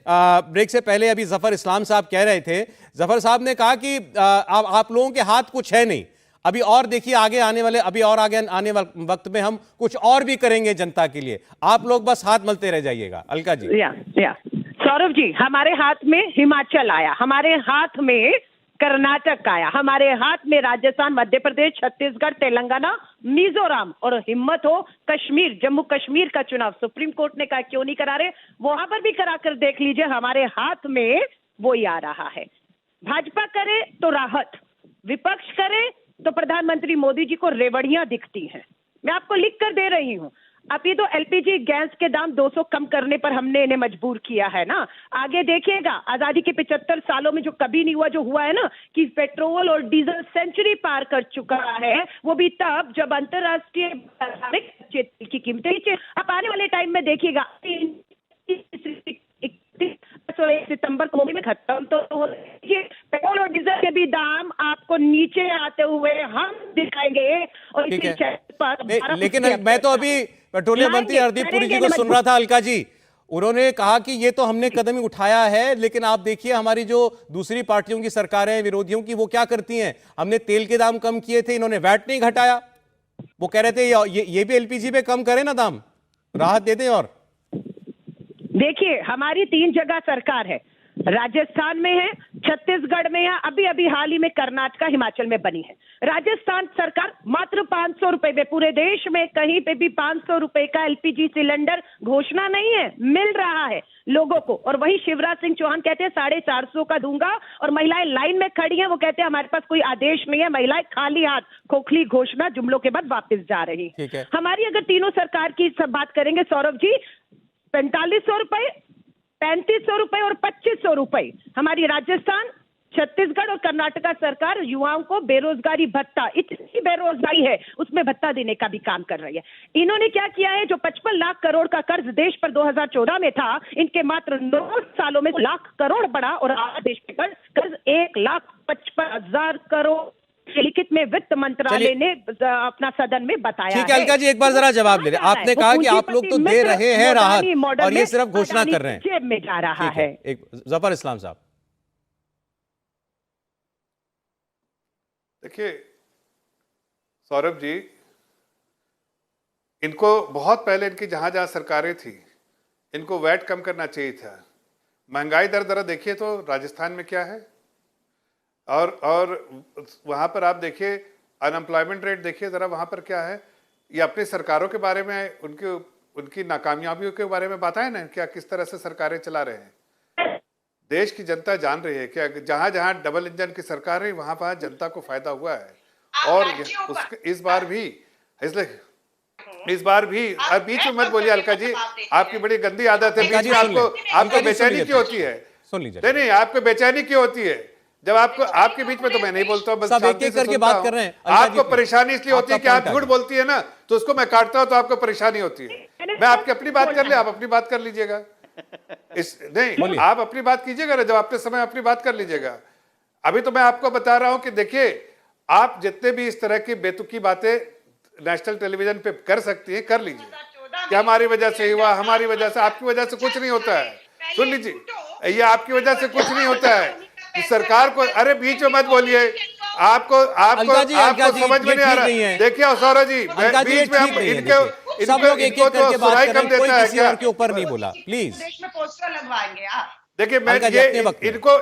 Break से पहले अभी जफर इस्लाम साहब कह रहे थे, जफर साहब ने कहा कि आप लोगों के हाथ कुछ है नहीं, अभी और देखिए आगे आने वाले वक्त में हम कुछ और भी करेंगे जनता के लिए, आप लोग बस हाथ मलते रह जाइएगा। अलका जी। या सौरभ जी, हमारे हाथ में हिमाचल आया, हमारे हाथ में कर्नाटक आया, हमारे हाथ में राजस्थान, मध्य प्रदेश, छत्तीसगढ़, तेलंगाना, मिजोरम, और हिम्मत हो कश्मीर, जम्मू कश्मीर का चुनाव सुप्रीम कोर्ट ने कहा क्यों नहीं करा रहे, वहां पर भी करा कर देख लीजिए, हमारे हाथ में वो ही आ रहा है। भाजपा करे तो राहत, विपक्ष करे तो प्रधानमंत्री मोदी जी को रेवड़ियां दिखती हैं। मैं आपको लिख कर दे रही हूं, अभी तो एलपीजी गैस के दाम 200 कम करने पर हमने इन्हें मजबूर किया है ना, आगे देखिएगा आजादी के 75 सालों में जो कभी नहीं हुआ, जो हुआ है ना कि पेट्रोल और डीजल सेंचुरी पार कर चुका है, वो भी तब जब अंतरराष्ट्रीय की कीमतें नीचे। अब आने वाले टाइम में देखिएगा 1 सितंबर को में खत्म तो पेट्रोल और डीजल के भी दाम आपको नीचे आते हुए हम दिखाएंगे। और लेकिन मैं तो अभी पेट्रोलियम मंत्री हरदीप पुरी जी को सुन रहा था अलका जी, उन्होंने कहा कि ये तो हमने कदम ही उठाया है, लेकिन आप देखिए हमारी जो दूसरी पार्टियों की सरकारें विरोधियों की वो क्या करती हैं, हमने तेल के दाम कम किए थे, इन्होंने वैट नहीं घटाया, वो कह रहे थे ये भी एलपीजी पे कम करें ना दाम, राहत दे दें। और देखिए हमारी 3 जगह सरकार है, राजस्थान में है, छत्तीसगढ़ में है, अभी अभी हाल ही में कर्नाटक हिमाचल में बनी है। राजस्थान सरकार मात्र 500 रुपए में, पूरे देश में कहीं पे भी 500 रुपए का एलपीजी सिलेंडर घोषणा नहीं है, मिल रहा है लोगों को। और वही शिवराज सिंह चौहान कहते हैं 450 का दूंगा, और महिलाएं लाइन में खड़ी हैं, वो कहते हैं हमारे पास कोई आदेश नहीं है, महिलाएं खाली हाथ खोखली घोषणा जुमलों के बाद वापस जा रही है। हमारी अगर तीनों सरकार की सब बात करेंगे सौरभ जी, 4500 रुपए, 3500 रुपए और 2500 रुपए हमारी राजस्थान, छत्तीसगढ़ और कर्नाटक सरकार युवाओं को बेरोजगारी भत्ता, इतनी बेरोजगारी है उसमें भत्ता देने का भी काम कर रही है। इन्होंने क्या किया है, जो 55 लाख करोड़ का कर्ज देश पर 2014 में था, इनके मात्र 9 सालों में लाख करोड़ बढ़ा, और आज देश के कर्ज 1,55,000 करोड़ लिखित में वित्त मंत्रालय ने अपना सदन में बताया। ठीक है अलका जी, एक बार जरा जवाब ले रहे, आपने कहा कि आप लोग तो दे रहे हैं राहत और ये सिर्फ घोषणा कर रहे हैं, जेब में जा रहा है। एक जफर इस्लाम साहब। देखिए सौरभ जी, इनको बहुत पहले इनकी जहां सरकारें थी, इनको वैट कम करना चाहिए था। महंगाई दर जरा देखिए तो राजस्थान में क्या है, और वहां पर आप देखिए अनएम्प्लॉयमेंट रेट देखिए जरा वहां पर क्या है। ये अपनी सरकारों के बारे में, उनकी नाकामयाबियों के बारे में बताएं ना, क्या किस तरह से सरकारें चला रहे हैं। देश की जनता जान रही है कि जहां जहां डबल इंजन की सरकार है वहां वहां जनता को फायदा हुआ है। और इस बार भी, इसलिए इस बार भी, अब बीच में मत बोलिए अलका जी, आपकी बड़ी गंदी आदत है, बीच में आपको बेचैनी क्यों होती है? सुन लीजिए। नहीं, आपको बेचैनी क्यों होती है जब आपके बीच में? तो मैं नहीं बोलता हूं, बस एक एक करके बात कर रहे हैं। आपको परेशानी इसलिए होती है कि आप झूठ बोलती है ना, तो उसको मैं काटता हूं तो आपको परेशानी होती है। मैं आपकी अपनी बात कर ले, आप अपनी बात कर लीजिएगा। नहीं, आप अपनी बात कीजिएगा ना, जब आपके समय अपनी बात कर लीजिएगा। अभी तो मैं आपको बता रहा हूं कि देखिए, आप जितने भी इस तरह की बेतुकी बातें नेशनल टेलीविजन पे कर सकती हैं, कर लीजिए, कि हमारी वजह से हुआ, हमारी वजह से, आपकी वजह से कुछ नहीं होता है। सुन लीजिए, ये आपकी वजह से कुछ नहीं होता है। सरकार को, अरे बीच में मत बोलिए, आपको समझ में नहीं आ रहा। देखिए सौरभ जी, बीच में हम सब लोग एक एक करके बात कर रहे हैं, कोई किसी और के ऊपर नहीं बोला, प्लीज। पोस्टर लगवाएंगे आप। देखिए मैं ये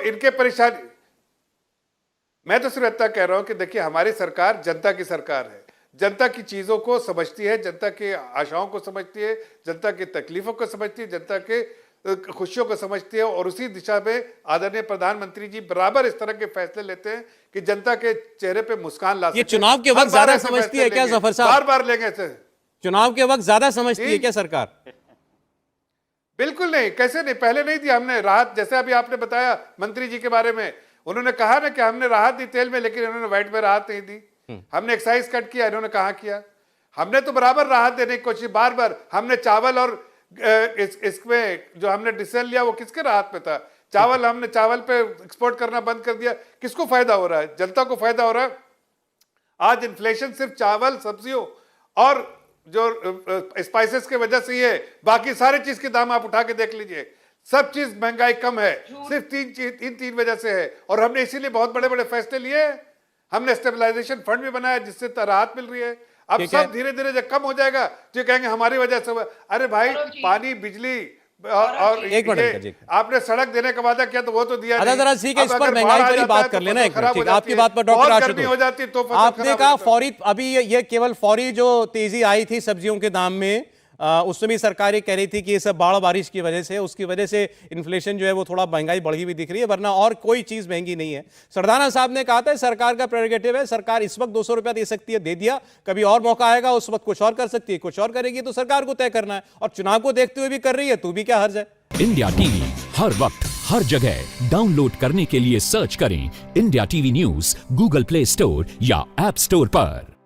इनके परेशानी, मैं तो सिर्फ इतना कह रहा हूं कि देखिए हमारी सरकार जनता की सरकार है, जनता की चीजों को समझती है, जनता की आशाओं को समझती है, जनता की तकलीफों को समझती है, जनता के खुशियों को समझती है, और उसी दिशा में आदरणीय प्रधानमंत्री जी बराबर इस तरह के फैसले लेते हैं कि जनता के चेहरे पे मुस्कान ला सके। ये चुनाव के वक्त ज्यादा समझती है क्या जफर साहब? बार बार लेंगे से चुनाव के वक्त ज्यादा समझती है क्या सरकार? बिल्कुल नहीं, कैसे नहीं, पहले नहीं दिया हमने राहत। जैसे अभी आपने बताया मंत्री जी के बारे में, उन्होंने कहा ना कि हमने राहत दी तेल में, लेकिन इन्होंने वैट में राहत नहीं दी। हमने एक्साइज कट किया, इन्होंने कहा किया। हमने तो बराबर राहत देने की कोशिश, बार बार हमने चावल और इसमें जो हमने डिसीजन लिया वो किसके राहत में था? चावल, हमने चावल पे एक्सपोर्ट करना बंद कर दिया, किसको फायदा हो रहा है? जनता को फायदा हो रहा है। आज इन्फ्लेशन सिर्फ चावल, सब्जियों और जो स्पाइसेस के वजह से ही है, बाकी सारे चीज के दाम आप उठा के देख लीजिए। सब चीज महंगाई कम है, सिर्फ तीन वजह से है। और हमने इसीलिए बहुत बड़े बड़े फैसले लिए। हमने स्टेबलाइजेशन फंड भी बनाया जिससे राहत मिल रही है। अब सब धीरे धीरे जब कम हो जाएगा जो कहेंगे हमारी वजह से हुआ। अरे भाई पानी बिजली और एक मिनट आपने सड़क देने का वादा किया तो वो तो दिया नहीं। जरा ठीक है, इस पर महंगाई वाली बात कर लेना एक मिनट, ठीक है। आपकी बात पर डॉक्टर आशुतोष हो जाती तो आपने कहा फौरी, अभी ये केवल फौरी जो तेजी आई थी सब्जियों के दाम में, उसमें भी सरकारें कह रही थी कि ये सब बाढ़ बारिश की वजह से, उसकी वजह से इन्फ्लेशन जो है वो थोड़ा महंगाई बढ़ी हुई दिख रही है, वरना और कोई चीज महंगी नहीं है। सरदाना साहब ने कहा था सरकार का प्रेरोगेटिव है, सरकार इस वक्त 200 रुपया दे सकती है, दे दिया, कभी और मौका आएगा उस वक्त कुछ और कर सकती है, कुछ और करेगी तो सरकार को तय करना है, और चुनाव को देखते हुए भी कर रही है, तू भी क्या हर्ज है। इंडिया टीवी हर वक्त हर जगह डाउनलोड करने के लिए सर्च करें India TV news Google play store या ऐप स्टोर पर।